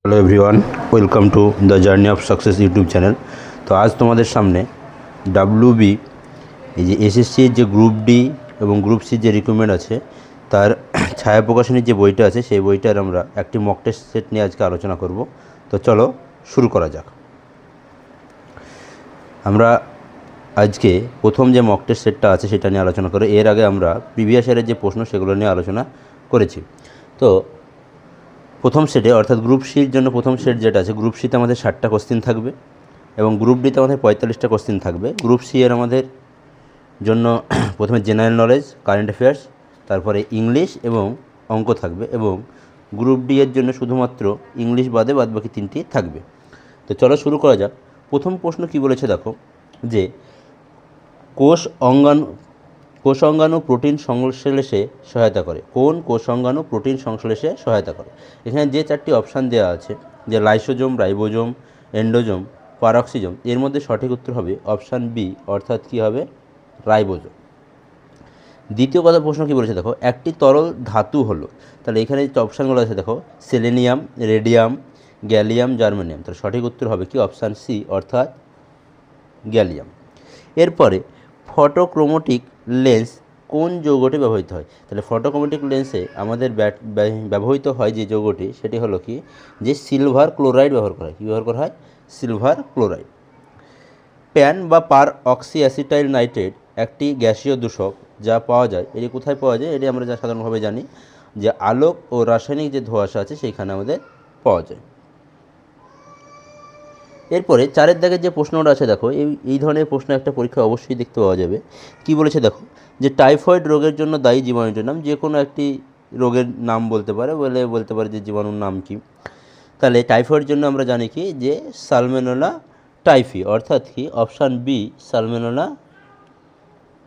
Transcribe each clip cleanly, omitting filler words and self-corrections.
Hello everyone, welcome to the journey of success YouTube channel. তো আজ তোমাদের সামনে ডাব্লিউবি এই যে এসএসসির যে গ্রুপ ডি এবং গ্রুপ সি যে রিক্রুটমেন্ট আছে তার ছায়া প্রকাশনীর যে বইটা আছে সেই বইটার আমরা একটি মক টেস্ট সেট নিয়ে আজকে আলোচনা করব। তো চলো শুরু করা যাক। আমরা আজকে প্রথম যে মক টেস্ট সেটটা আছে সেটা নিয়ে আলোচনা করে এর আগে আমরা প্রিভিয়াস ইয়ারের যে প্রশ্ন সেগুলো নিয়ে আলোচনা করেছি। তো প্রথম সেটে অর্থাৎ গ্রুপ সির জন্য প্রথম সেট যেটা আছে, গ্রুপ সিতে আমাদের 60টা কোশ্চেন থাকবে এবং গ্রুপ ডিতে আমাদের 45টা কোশ্চেন থাকবে। গ্রুপ সি এর আমাদের জন্য প্রথমে জেনারেল নলেজ, কারেন্ট অ্যাফেয়ার্স, তারপরে ইংলিশ এবং অঙ্ক থাকবে এবং গ্রুপ ডি এর জন্য শুধুমাত্র ইংলিশ বাদে বাদবাকি 3টি থাকবে। তো চলো শুরু করা যাক। প্রথম প্রশ্ন কি বলেছে দেখো, যে কোষ অঙ্গাণু প্রোটিন সংশ্লেষে সহায়তা করে। কোন কোষ অঙ্গাণু প্রোটিন সংশ্লেষে সহায়তা করে? এখানে যে 4টি অপশান দেওয়া আছে, যে লাইসোজোম, রাইবোজোম, এন্ডোজোম, পারক্সিজোম, এর মধ্যে সঠিক উত্তর হবে অপশান বি, অর্থাৎ কী হবে, রাইবোজোম। দ্বিতীয় কথা প্রশ্ন কী বলেছে দেখো, একটি তরল ধাতু হলো, তাহলে এখানে যে অপশানগুলো আছে দেখো, সেলেনিয়াম, রেডিয়াম, গ্যালিয়াম, জার্মেনিয়াম, তাহলে সঠিক উত্তর হবে কি অপশান সি, অর্থাৎ গ্যালিয়াম। এরপরে ফটোক্রোমেটিক লেন্স কোন যৌগটি ব্যবহৃত হয়? তাহলে ফটোক্রোমেটিক লেন্সে আমাদের ব্যবহৃত হয় যে যৌগটি, সেটি হলো কি, যে সিলভার ক্লোরাইড ব্যবহার করা হয়। কী ব্যবহার করা হয়? Silver chloride. প্যান বা পার অক্সি অ্যাসিটাইল নাইট্রেট একটি গ্যাসীয় দূষক যা পাওয়া যায়, এটি কোথায় পাওয়া যায়? এটি আমরা যা সাধারণভাবে জানি যে আলোক ও রাসায়নিক যে ধোঁয়াশা আছে সেইখানে আমাদের পাওয়া যায়। এরপরে 4 দাগের যে প্রশ্নটা আছে দেখো, এই ধরনের প্রশ্ন একটা পরীক্ষা অবশ্যই দেখতে পাওয়া যাবে। কি বলেছে দেখো, যে টাইফয়েড রোগের জন্য দায়ী জীবাণুটির নাম। যে কোনো একটি রোগের নাম বলতে পারে যে জীবাণুর নাম কি। তাহলে টাইফয়েডের জন্য আমরা জানি কি, যে সালমেনেলা টাইফি, অর্থাৎ কি অপশান বি, সালমেনেলা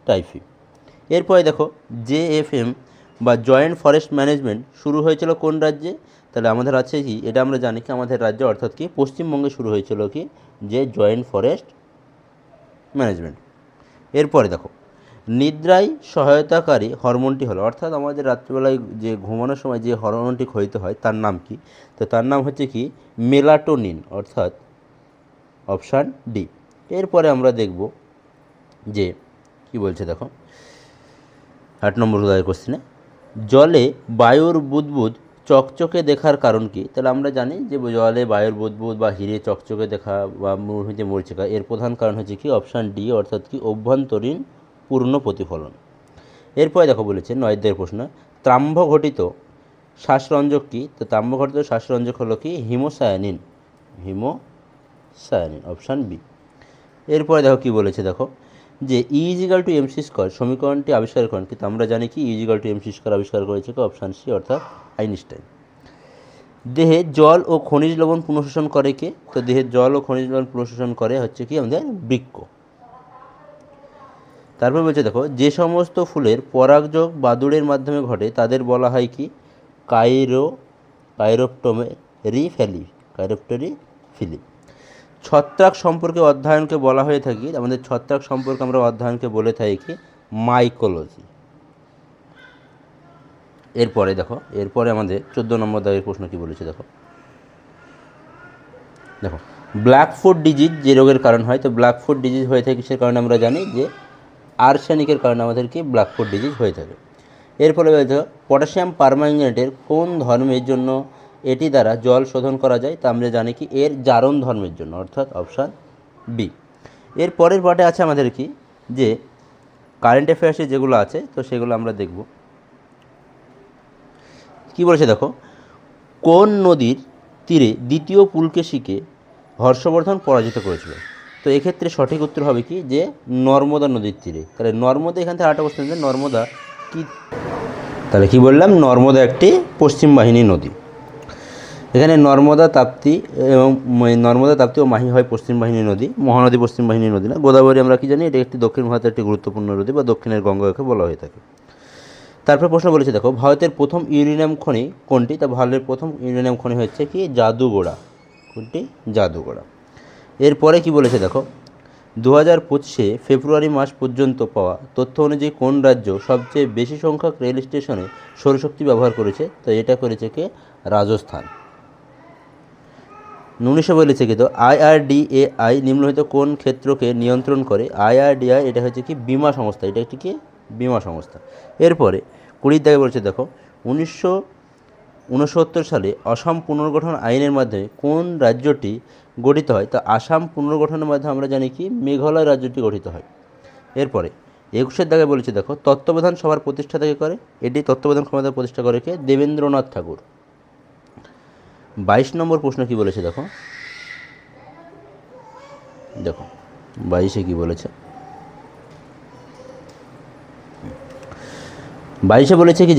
টাইফি। এরপরে দেখো, জেএফএম বা জয়েন্ট ফরেস্ট ম্যানেজমেন্ট শুরু হয়েছিল কোন রাজ্যে? তাহলে আমাদের আছে কি, এটা আমরা জানি কি আমাদের রাজ্যে, অর্থাৎ কি পশ্চিমবঙ্গে শুরু হয়েছিল কি, যে জয়েন্ট ফরেস্ট ম্যানেজমেন্ট। এরপরে দেখো, নিদ্রায় সহায়তাকারী হরমোনটি হলো, অর্থাৎ আমাদের রাত্রিবেলায় যে ঘুমানোর সময় যে হরমোনটি ক্ষয়িত হয় তার নাম কি? তো তার নাম হচ্ছে কি মেলাটোনিন, অর্থাৎ অপশান ডি। এরপরে আমরা দেখব যে কি বলছে দেখো, 8 নম্বর কোশ্চেনে, জলে বায়ুর বুদবুদ চকচকে দেখার কারণ কি? তাহলে আমরা জানি যে জলে বায়ুর বুদবুদ বা হিরে চকচকে দেখা বা মরুভূমিতে মরিচিকা, এর প্রধান কারণ হচ্ছে কি অপশান ডি, অর্থাৎ কি অভ্যন্তরীণ পূর্ণ প্রতিফলন। এরপরে দেখো বলেছে 9 প্রশ্ন, তাম্র ঘটিত শ্বাসরঞ্জক কি? তো তাম্র ঘটিত শ্বাসরঞ্জক হলো কি হিমোসায়ানিন, অপশান বি। এরপরে দেখো কি বলেছে দেখো, যে ইজিক্যাল টু এমসি স্কোয়ার সমীকরণটি আবিষ্কার করেন, কিন্তু আমরা জানি কি ইজিক্যাল টু এমসি স্কোয়ার আবিষ্কার করেছে কি অপশান সি, অর্থাৎ আইনস্টাইন। দেহে জল ও খনিজ লবণ পুনঃশোষণ করে কে? তো দেহের জল ও খনিজ লবণ পুনঃশোষণ করে হচ্ছে কি আমাদের বৃক্ক। তারপর বলছে দেখো, যে সমস্ত ফুলের পরাগযোগ বাদুড়ের মাধ্যমে ঘটে তাদের বলা হয় কি কাইরোপ্টেরি ফিলি। ছত্রাক সম্পর্কে অধ্যয়নকে বলা হয়ে থাকি, আমাদের ছত্রাক সম্পর্কে আমরা অধ্যয়নকে বলে থাকি কি মাইকোলজি। এরপরে দেখো, এরপরে আমাদের 14 নম্বর দাগের প্রশ্ন কি বলেছে দেখো, ব্ল্যাক ফুট ডিজিজ যে রোগের কারণ হয়, তো ব্ল্যাক ফুট ডিজিজ হয়ে থাকে কিসের কারণে? আমরা জানি যে আর্সেনিকের কারণে আমাদের কি ব্ল্যাক ফুট ডিজিজ হয়ে থাকে। এরপরে বলতে পটাশিয়াম পারম্যাঙ্গানেটের কোন ধর্মের জন্য এটি দ্বারা জল শোধন করা যায়? তা আমরা জানি কি এর জারণ ধর্মের জন্য, অর্থাৎ অপশান বি। এর পরের পার্টে আছে আমাদের কি, যে কারেন্ট অ্যাফেয়ার্সে যেগুলো আছে তো সেগুলো আমরা দেখব। কি বলেছে দেখো, কোন নদীর তীরে দ্বিতীয় পুলকেশীকে হর্ষবর্ধন পরাজিত করেছিল? তো এক্ষেত্রে সঠিক উত্তর হবে কি, যে নর্মদা নদীর তীরে। তাহলে নর্মদা, এখান থেকে আরেকটা প্রশ্ন, নর্মদা কি? তাহলে কি বললাম, নর্মদা একটি পশ্চিম বাহিনী নদী। এখানে নর্মদা, তাপ্তি ও মাহি হয় পশ্চিম বাহিনী নদী, মহানদী পশ্চিম বাহিনী নদী না। গোদাবরী আমরা কি জানি, এটা একটি দক্ষিণ ভারতের একটি গুরুত্বপূর্ণ নদী বা দক্ষিণের গঙ্গাকে বলা হয়ে থাকে। তারপর প্রশ্ন বলেছে দেখো, ভারতের প্রথম ইউরেনিয়াম খনি কোনটি? তা ভারতের প্রথম ইউরেনিয়াম খনি হচ্ছে কি জাদুগোড়া। কোনটি? জাদুগোড়া। এরপরে কি বলেছে দেখো, 2025 ফেব্রুয়ারি মাস পর্যন্ত পাওয়া তথ্য অনুযায়ী কোন রাজ্য সবচেয়ে বেশি সংখ্যক রেল স্টেশনে সৌরশক্তি ব্যবহার করেছে? তো এটা করেছে কে? রাজস্থান। 1900 বলেছে কিন্তু IRDAI নিম্নলিখিত কোন ক্ষেত্রকে নিয়ন্ত্রণ করে? IRDAI এটা হচ্ছে কি বীমা সংস্থা, এটা একটি কি বীমা সংস্থা। এরপরে 20 দাগে বলছে দেখো 1969 সালে আসাম পুনর্গঠন আইনের মাধ্যমে কোন রাজ্যটি গঠিত হয়? তো আসাম পুনর্গঠনের মাধ্যমে আমরা জানি কি মেঘালয় রাজ্যটি গঠিত হয়। এরপরে 21 দাগে বলেছে দেখো তত্ত্বাবধান সভার প্রতিষ্ঠাতাকে করে, এটি তত্ত্বাবধান ক্ষমতা প্রতিষ্ঠা করে কে? দেবেন্দ্রনাথ ঠাকুর। 22 নম্বর প্রশ্ন কি বলেছে দেখো, দেখো 22-এ কি বলেছে, 22-এ বলেছে কি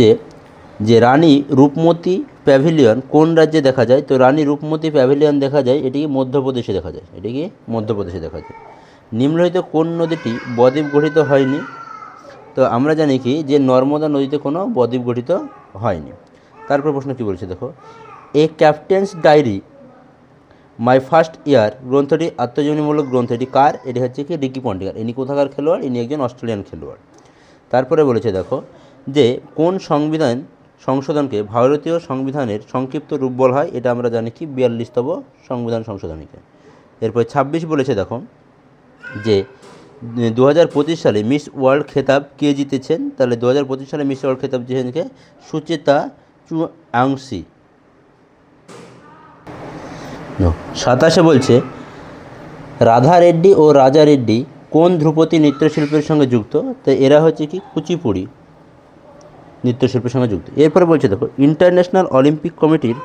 যে রানী রূপমতী প্যাভিলিয়ন কোন রাজ্যে দেখা যায়? তো রানী রূপমতী প্যাভিলিয়ন দেখা যায় এটি কি মধ্যপ্রদেশে দেখা যায়, এটি কি মধ্যপ্রদেশে দেখা যায়। নিম্নলিখিত কোন নদীটি বদ্বীপ গঠিত হয়নি? তো আমরা জানি কি যে নর্মদা নদীতে কোনো বদ্বীপ গঠিত হয়নি। তারপর প্রশ্ন কি বলছে দেখো, a captain's diary my first year গ্রন্থটি আত্মজীবনীমূলক গ্রন্থ, এটি কার? এটি হচ্ছে কি রিকি পন্টিঙ্গার। ইনি কোথাকার খেলোয়াড়? ইনি একজন অস্ট্রেলিয়ান খেলোয়াড়। তারপরে বলেছে দেখো যে কোন সংবিধান সংশোধনকে ভারতীয় সংবিধানের সংক্ষিপ্ত রূপ বলা হয়? এটা আমরা জানি কি 42তম সংবিধান সংশোধনীকে। এরপর 26 বলেছে দেখো যে 2025 সালে মিস ওয়ার্ল্ড খেতাব কে জিতেছেন? তাহলে 2025 সালে মিস ওয়ার্ল্ড খেতাব জিতেছেন সুচেতা চুয়াংশী। 27-এ বলছে রাধা রেড্ডি ও রাজা রেড্ডি কোন ধ্রুপদী নৃত্যশিল্পের সঙ্গে যুক্ত? তো এরা হচ্ছে কি কুচিপুড়ি নৃত্যশিল্পের সঙ্গে যুক্ত। এরপরে বলছে দেখো ইন্টারন্যাশনাল অলিম্পিক কমিটির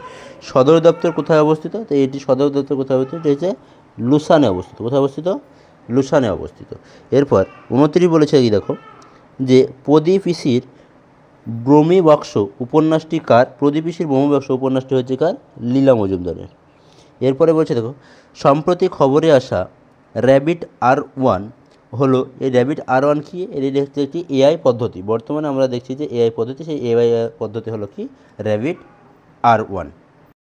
সদর দপ্তর কোথায় অবস্থিত? তো এটি সদর দপ্তর কোথায় অবস্থিত? এটি হচ্ছে লুসানে অবস্থিত। কোথায় অবস্থিত? লুসানে অবস্থিত। এরপর 29 বলেছে কি দেখো যে প্রদীপিসির ব্রহ্মী বাক্স উপন্যাসটি কার? প্রদীপিসির ব্রহ্মী বাক্স উপন্যাসটি হচ্ছে কার? লীলা মজুমদারের। এরপরে বলছে দেখো সম্প্রতি খবরে আসা র্যাবিট R1 হলো, এই র্যাবিট R1 কি? এটি হচ্ছে একটি এআই পদ্ধতি। বর্তমানে আমরা দেখছি যে এআই পদ্ধতি, সেই এআই পদ্ধতি হলো কি র্যাবিট R1।